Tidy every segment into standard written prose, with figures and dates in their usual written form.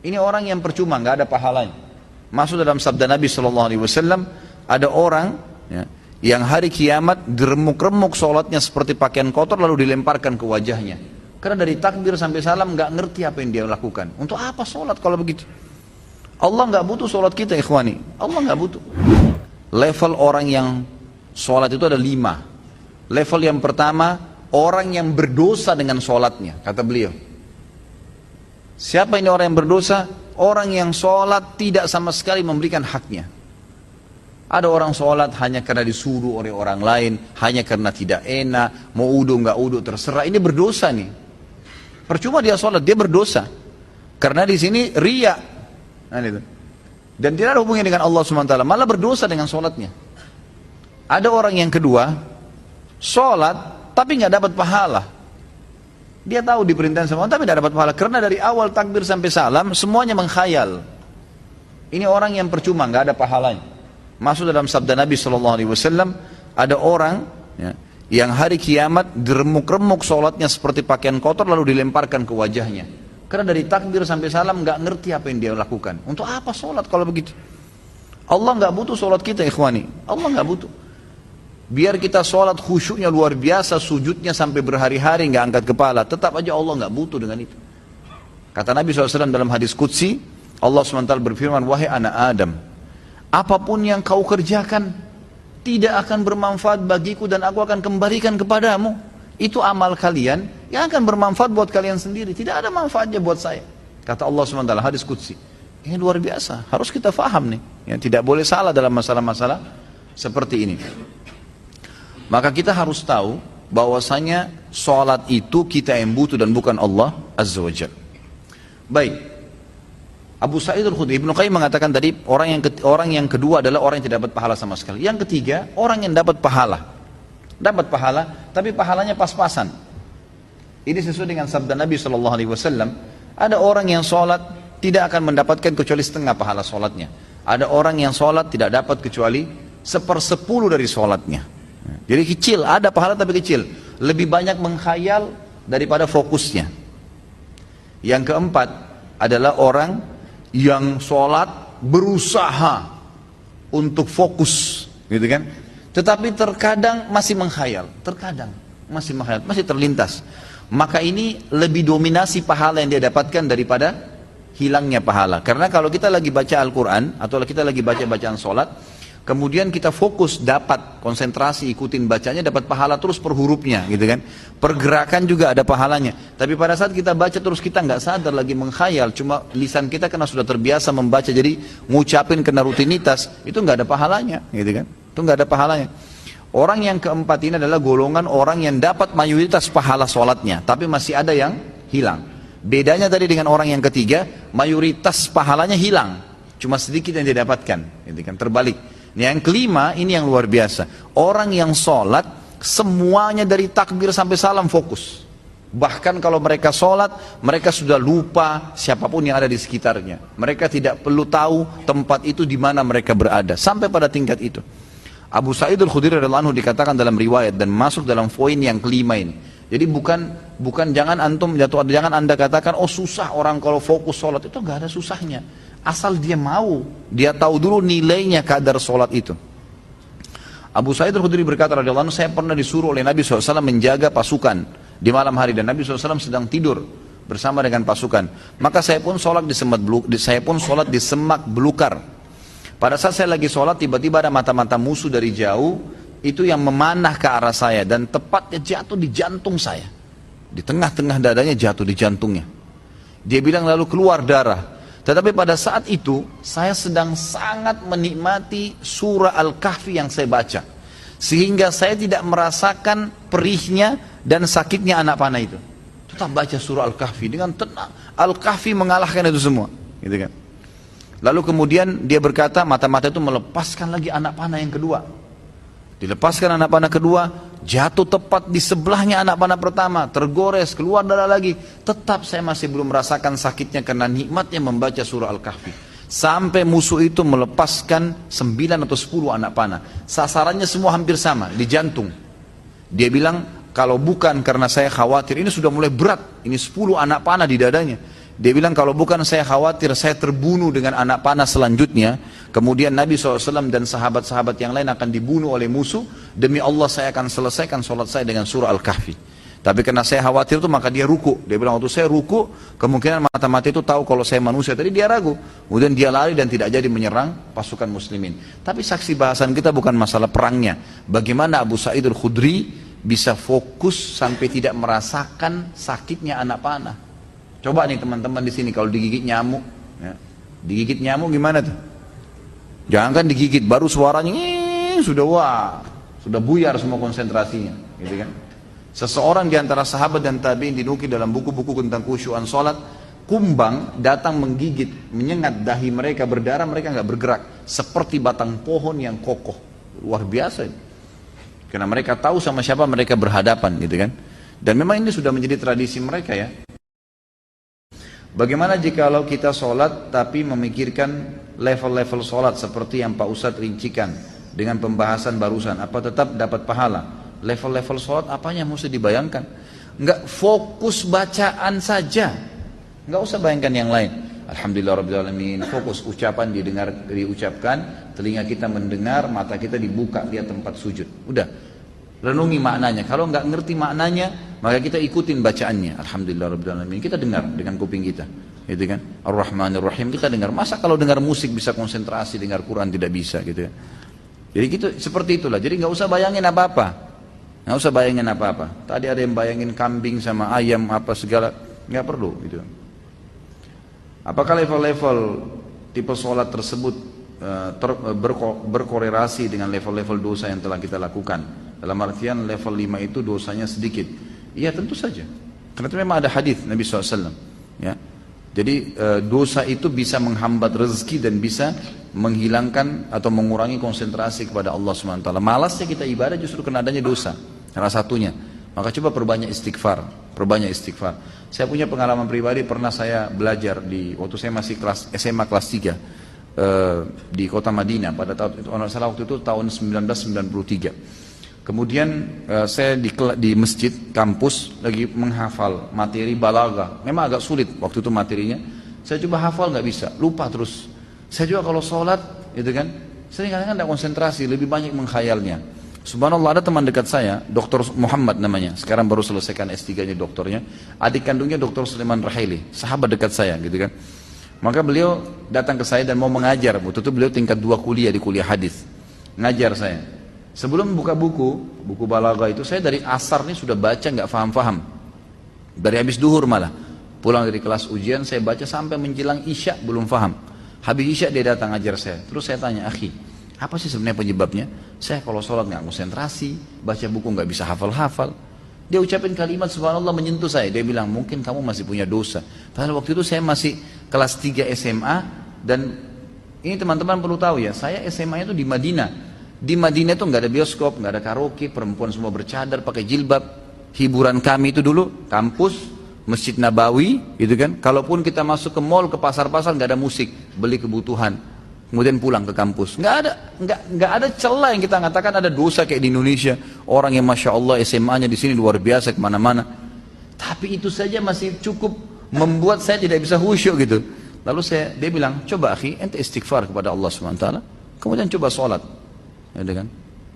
Ini orang yang percuma, nggak ada pahalanya. Masuk dalam sabda Nabi SAW, ada orang ya, yang hari kiamat diremuk-remuk sholatnya seperti pakaian kotor lalu dilemparkan ke wajahnya. Karena dari takbir sampai salam nggak ngerti apa yang dia lakukan. Untuk apa sholat kalau begitu? Allah nggak butuh sholat kita, ikhwani. Allah nggak butuh. Level orang yang sholat itu ada 5. Level yang pertama, orang yang berdosa dengan sholatnya, kata beliau. Siapa ini orang yang berdosa? Orang yang sholat tidak sama sekali memberikan haknya. Ada orang sholat hanya karena disuruh oleh orang lain, hanya karena tidak enak, mau udu nggak udu terserah. Ini berdosa nih. Percuma dia sholat, dia berdosa. Karena di sini riya. Nah, itu. Dan tidak ada hubungannya dengan Allah SWT, malah berdosa dengan sholatnya. Ada orang yang kedua, sholat tapi nggak dapat pahala. Dia tahu diperintahkan sama Allah tapi tidak dapat pahala. Karena dari awal takbir sampai salam semuanya mengkhayal. Ini orang yang percuma, nggak ada pahalanya. Masuk dalam sabda Nabi SAW, ada orang ya, yang hari kiamat diremuk-remuk sholatnya seperti pakaian kotor lalu dilemparkan ke wajahnya. Karena dari takbir sampai salam nggak ngerti apa yang dia lakukan. Untuk apa sholat kalau begitu? Allah nggak butuh sholat kita, ikhwani. Allah nggak butuh. Biar kita sholat khusyuknya luar biasa, sujudnya sampai berhari-hari nggak angkat kepala, tetap aja Allah nggak butuh dengan itu. Kata Nabi SAW dalam hadis Qudsi, Allah SWT berfirman, wahai anak Adam, apapun yang kau kerjakan tidak akan bermanfaat bagiku dan aku akan kembalikan kepadamu. Itu amal kalian yang akan bermanfaat buat kalian sendiri, tidak ada manfaatnya buat saya. Kata Allah SWT, hadis Qudsi. Ini luar biasa, harus kita faham nih. Ya, tidak boleh salah dalam masalah-masalah seperti ini. Maka kita harus tahu bahwasanya sholat itu kita yang butuh dan bukan Allah Azza wa Jalla. Baik, Abu Sa'id Al-Khudri, Ibnu Qayyim mengatakan tadi orang yang kedua adalah orang yang tidak dapat pahala sama sekali. Yang ketiga, orang yang dapat pahala. Dapat pahala, tapi pahalanya pas-pasan. Ini sesuai dengan sabda Nabi SAW. Ada orang yang sholat tidak akan mendapatkan kecuali setengah pahala sholatnya. Ada orang yang sholat tidak dapat kecuali 1/10 dari sholatnya. Jadi kecil, ada pahala tapi kecil. Lebih banyak menghayal daripada fokusnya. Yang keempat adalah orang yang sholat berusaha untuk fokus, gitu kan? Tetapi terkadang masih menghayal, masih terlintas. Maka ini lebih dominasi pahala yang dia dapatkan daripada hilangnya pahala. Karena kalau kita lagi baca Al-Quran atau kita lagi baca bacaan sholat, kemudian kita fokus, dapat konsentrasi, ikutin bacanya, dapat pahala terus per hurufnya, gitu kan. Pergerakan juga ada pahalanya. Tapi pada saat kita baca terus kita nggak sadar lagi menghayal, cuma lisan kita karena sudah terbiasa membaca, jadi ngucapin kena rutinitas, itu nggak ada pahalanya, gitu kan. Itu nggak ada pahalanya. Orang yang keempat ini adalah golongan orang yang dapat mayoritas pahala sholatnya, tapi masih ada yang hilang. Bedanya tadi dengan orang yang ketiga, mayoritas pahalanya hilang, cuma sedikit yang dia dapatkan, gitu kan. Terbalik. Yang kelima, ini yang luar biasa. Orang yang sholat, semuanya dari takbir sampai salam fokus. Bahkan kalau mereka sholat, mereka sudah lupa siapapun yang ada di sekitarnya. Mereka tidak perlu tahu tempat itu di mana mereka berada. Sampai pada tingkat itu. Abu Sa'id Al-Khudri radhiyallahu anhu dikatakan dalam riwayat dan masuk dalam poin yang kelima ini. Jadi bukan jangan anda katakan, oh susah orang kalau fokus sholat. Itu nggak ada susahnya. Asal dia mau, dia tahu dulu nilainya kadar sholat itu. Abu Sa'id Al-Khudri berkata radhiyallahu anhu, saya pernah disuruh oleh Nabi SAW menjaga pasukan di malam hari dan Nabi SAW sedang tidur bersama dengan pasukan. Maka saya pun sholat di semak belukar. Pada saat saya lagi sholat, tiba-tiba ada mata-mata musuh dari jauh itu yang memanah ke arah saya dan tepatnya jatuh di jantung saya. Di tengah-tengah dadanya jatuh di jantungnya. Dia bilang lalu keluar darah. Tetapi pada saat itu saya sedang sangat menikmati surah Al-Kahfi yang saya baca. Sehingga saya tidak merasakan perihnya dan sakitnya anak panah itu. Tetap baca surah Al-Kahfi dengan tenang. Al-Kahfi mengalahkan itu semua, gitu kan. Lalu kemudian dia berkata, mata-mata itu melepaskan lagi anak panah yang kedua. Dilepaskan anak panah kedua, jatuh tepat di sebelahnya anak panah pertama, tergores, keluar darah lagi. Tetap saya masih belum merasakan sakitnya karena nikmatnya membaca surah Al-Kahfi. Sampai musuh itu melepaskan 9 atau 10 anak panah. Sasarannya semua hampir sama, di jantung. Dia bilang, kalau bukan karena saya khawatir, ini sudah mulai berat, ini 10 anak panah di dadanya. Dia bilang kalau bukan saya khawatir saya terbunuh dengan anak panah selanjutnya, kemudian Nabi SAW dan sahabat-sahabat yang lain akan dibunuh oleh musuh, demi Allah saya akan selesaikan sholat saya dengan surah Al-Kahfi. Tapi karena saya khawatir itu maka dia ruku. Dia bilang waktu saya ruku, kemungkinan mata-mata itu tahu kalau saya manusia. Tadi dia ragu. Kemudian dia lari dan tidak jadi menyerang pasukan muslimin. Tapi saksi bahasan kita bukan masalah perangnya. Bagaimana Abu Sa'id Al-Khudri bisa fokus sampai tidak merasakan sakitnya anak panah. Coba nih teman-teman di sini kalau digigit nyamuk, ya. Digigit nyamuk gimana tuh? Jangan kan digigit, baru suaranya sudah buyar semua konsentrasinya, gitu kan? Seseorang di antara sahabat dan tabi'in dinukil dalam buku-buku tentang khusyuan salat, kumbang datang menggigit, menyengat dahi mereka, berdarah, mereka nggak bergerak, seperti batang pohon yang kokoh. Luar biasa ini. Karena mereka tahu sama siapa mereka berhadapan, gitu kan? Dan memang ini sudah menjadi tradisi mereka ya. Bagaimana jikalau kita sholat tapi memikirkan level-level sholat seperti yang Pak Ustadz rincikan dengan pembahasan barusan, apa tetap dapat pahala? Level-level sholat apanya mesti dibayangkan? Enggak, fokus bacaan saja, enggak usah bayangkan yang lain. Alhamdulillahirrahmanirrahim, fokus ucapan diucapkan, telinga kita mendengar, mata kita dibuka lihat tempat sujud, udah. Renungi maknanya. Kalau nggak ngerti maknanya, maka kita ikutin bacaannya. Alhamdulillahirrahmanirrahim. Kita dengar dengan kuping kita, gitu kan? Ar-Rahmanir-Rahim kita dengar. Masa kalau dengar musik bisa konsentrasi, dengar Quran tidak bisa, gitu ya? Jadi gitu, seperti itulah. Jadi nggak usah bayangin apa-apa, nggak usah bayangin apa-apa. Tadi ada yang bayangin kambing sama ayam apa segala, nggak perlu, gitu. Apakah level-level tipe sholat tersebut berkorelasi dengan level-level dosa yang telah kita lakukan? Dalam artian level 5 itu dosanya sedikit. Iya tentu saja. Karena itu memang ada hadis Nabi SAW. Ya. Jadi dosa itu bisa menghambat rezeki dan bisa menghilangkan atau mengurangi konsentrasi kepada Allah SWT. Malasnya kita ibadah justru karena adanya dosa. Salah satunya. Maka coba perbanyak istighfar. Perbanyak istighfar. Saya punya pengalaman pribadi, pernah saya belajar waktu saya masih SMA kelas 3 di kota Madinah pada tahun itu, salah waktu itu tahun 1993. Kemudian saya di masjid kampus lagi menghafal materi balaghah. Memang agak sulit waktu itu materinya. Saya coba hafal nggak bisa, lupa terus. Saya juga kalau sholat, gitu kan, sering kadang-kadang tidak konsentrasi, lebih banyak menghayalnya. Subhanallah, ada teman dekat saya, Dr. Muhammad namanya, sekarang baru selesaikan S3-nya doktornya. Adik kandungnya Dr. Sulaiman Rahili, sahabat dekat saya, gitu kan. Maka beliau datang ke saya dan mau mengajar. Waktu itu beliau tingkat 2 kuliah di kuliah hadis, ngajar saya. Sebelum buka buku balaghah itu, saya dari asar nih sudah baca nggak faham-faham. Dari habis duhur malah. Pulang dari kelas ujian saya baca sampai menjelang isya belum faham. Habis isya dia datang ngajar saya. Terus saya tanya, akhi, apa sih sebenarnya penyebabnya? Saya kalau sholat nggak konsentrasi, baca buku nggak bisa hafal-hafal. Dia ucapin kalimat subhanallah menyentuh saya. Dia bilang, mungkin kamu masih punya dosa. Padahal waktu itu saya masih kelas 3 SMA. Dan ini teman-teman perlu tahu ya, saya SMA itu di Madinah. Di Madinah itu nggak ada bioskop, nggak ada karaoke, perempuan semua bercadar, pakai jilbab. Hiburan kami itu dulu kampus, Masjid Nabawi, gitu kan. Kalaupun kita masuk ke mall, ke pasar-pasar, nggak ada musik, beli kebutuhan, kemudian pulang ke kampus. Nggak ada celah yang kita mengatakan ada dosa kayak di Indonesia. Orang yang masya Allah SMA-nya di sini luar biasa kemana-mana. Tapi itu saja masih cukup membuat saya tidak bisa khusyuk gitu. Lalu dia bilang, coba akhi, ente istighfar kepada Allah SWT, kemudian coba sholat. Ya, kan?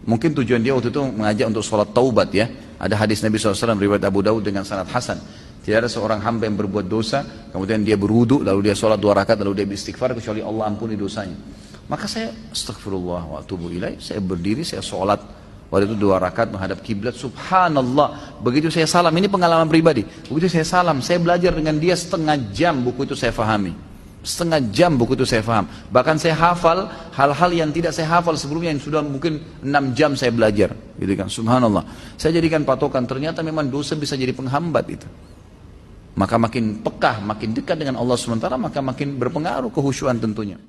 Mungkin tujuan dia waktu itu mengajak untuk sholat taubat ya. Ada hadis Nabi SAW riwayat Abu Daud dengan sanad hasan. Tidak ada seorang hamba yang berbuat dosa, kemudian dia berwudu, lalu dia sholat 2 rakaat, lalu dia beristighfar kecuali Allah ampuni dosanya. Maka saya astagfirullah wa atubu ilaih, saya berdiri, saya sholat. Waktu itu 2 rakaat menghadap kiblat, subhanallah. Begitu saya salam, ini pengalaman pribadi. Begitu saya salam, saya belajar dengan dia setengah jam buku itu saya fahami. Setengah jam buku itu saya paham. Bahkan saya hafal hal-hal yang tidak saya hafal sebelumnya, yang sudah mungkin 6 jam saya belajar, gitu kan. Subhanallah. Saya jadikan patokan, ternyata memang dosa bisa jadi penghambat itu. Maka makin pekah, makin dekat dengan Allah SWT, maka makin berpengaruh kehusyuan tentunya.